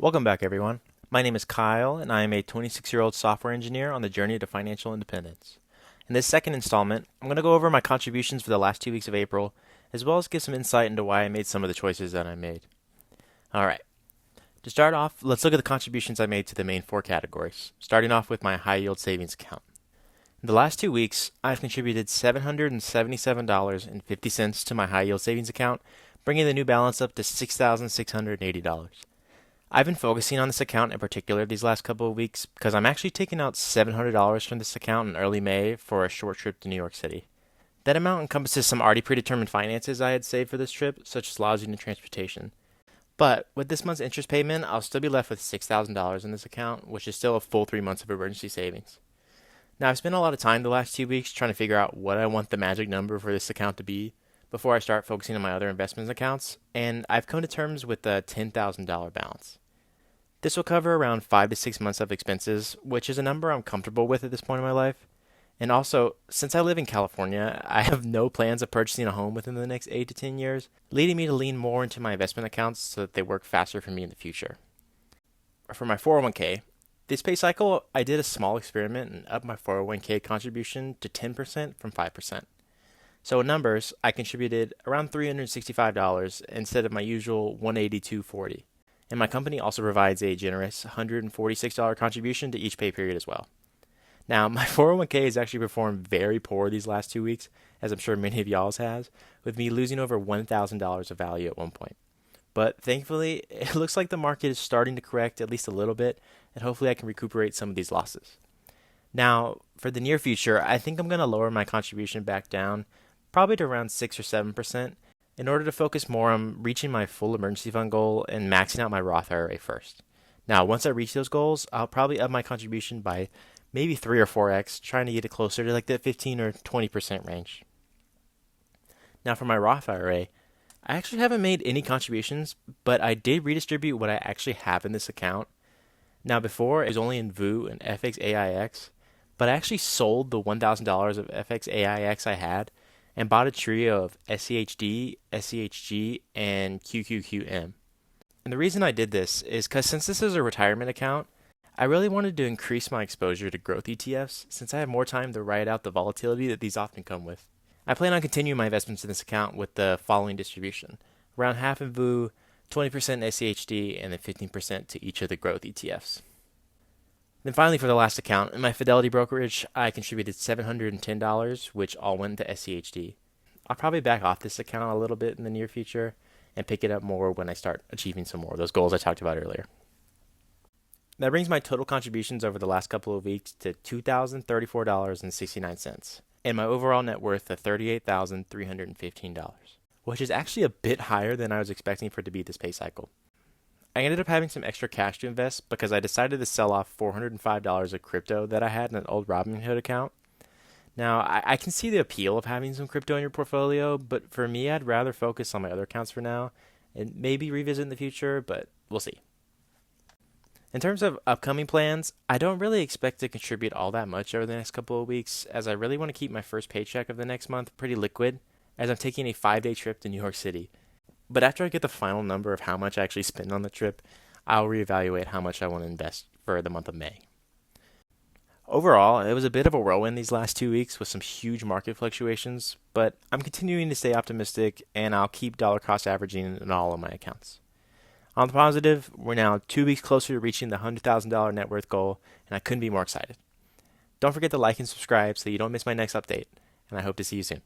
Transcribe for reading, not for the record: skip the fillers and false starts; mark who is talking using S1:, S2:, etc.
S1: Welcome back, everyone. My name is Kyle, and I am a 26-year-old software engineer on the journey to financial independence. In this second installment, I'm going to go over my contributions for the last 2 weeks of April, as well as give some insight into why I made some of the choices that I made. Alright, to start off, let's look at the contributions I made to the main four categories, starting off with my high yield savings account. In the last 2 weeks, I've contributed $777.50 to my high yield savings account, bringing the new balance up to $6,680. I've been focusing on this account in particular these last couple of weeks because I'm actually taking out $700 from this account in early May for a short trip to New York City. That amount encompasses some already predetermined finances I had saved for this trip, such as lodging and transportation. But with this month's interest payment, I'll still be left with $6,000 in this account, which is still a full 3 months of emergency savings. Now, I've spent a lot of time the last 2 weeks trying to figure out what I want the magic number for this account to be before I start focusing on my other investments accounts, and I've come to terms with a $10,000 balance. This will cover around 5 to 6 months of expenses, which is a number I'm comfortable with at this point in my life. And also, since I live in California, I have no plans of purchasing a home within the next 8 to 10 years, leading me to lean more into my investment accounts so that they work faster for me in the future. For my 401k, this pay cycle, I did a small experiment and upped my 401k contribution to 10% from 5%. So in numbers, I contributed around $365 instead of my usual $182.40. And my company also provides a generous $146 contribution to each pay period as well. Now, my 401k has actually performed very poor these last 2 weeks, as I'm sure many of y'all's has, with me losing over $1,000 of value at one point. But thankfully, it looks like the market is starting to correct at least a little bit, and hopefully I can recuperate some of these losses. Now, for the near future, I think I'm going to lower my contribution back down, probably to around 6 or 7%, in order to focus more on reaching my full emergency fund goal and maxing out my Roth IRA first. Now, once I reach those goals, I'll probably up my contribution by maybe 3 or 4x, trying to get it closer to like the 15 or 20% range. Now, for my Roth IRA, I actually haven't made any contributions, but I did redistribute what I actually have in this account. Now, before, it was only in VOO and FXAIX, but I actually sold the $1,000 of FXAIX I had and bought a trio of SCHD, SCHG, and QQQM. And the reason I did this is because since this is a retirement account, I really wanted to increase my exposure to growth ETFs since I have more time to ride out the volatility that these often come with. I plan on continuing my investments in this account with the following distribution: around half in VOO, 20% in SCHD, and then 15% to each of the growth ETFs. Then finally, for the last account, in my Fidelity brokerage, I contributed $710, which all went to SCHD. I'll probably back off this account a little bit in the near future and pick it up more when I start achieving some more of those goals I talked about earlier. That brings my total contributions over the last couple of weeks to $2,034.69, and my overall net worth to $38,315, which is actually a bit higher than I was expecting for it to be this pay cycle. I ended up having some extra cash to invest because I decided to sell off $405 of crypto that I had in an old Robinhood account. Now, I can see the appeal of having some crypto in your portfolio, but for me, I'd rather focus on my other accounts for now and maybe revisit in the future, but we'll see. In terms of upcoming plans, I don't really expect to contribute all that much over the next couple of weeks, as I really want to keep my first paycheck of the next month pretty liquid, as I'm taking a 5-day trip to New York City. But after I get the final number of how much I actually spend on the trip, I'll reevaluate how much I want to invest for the month of May. Overall, it was a bit of a whirlwind these last 2 weeks with some huge market fluctuations, but I'm continuing to stay optimistic and I'll keep dollar cost averaging in all of my accounts. On the positive, we're now 2 weeks closer to reaching the $100,000 net worth goal, and I couldn't be more excited. Don't forget to like and subscribe so you don't miss my next update, and I hope to see you soon.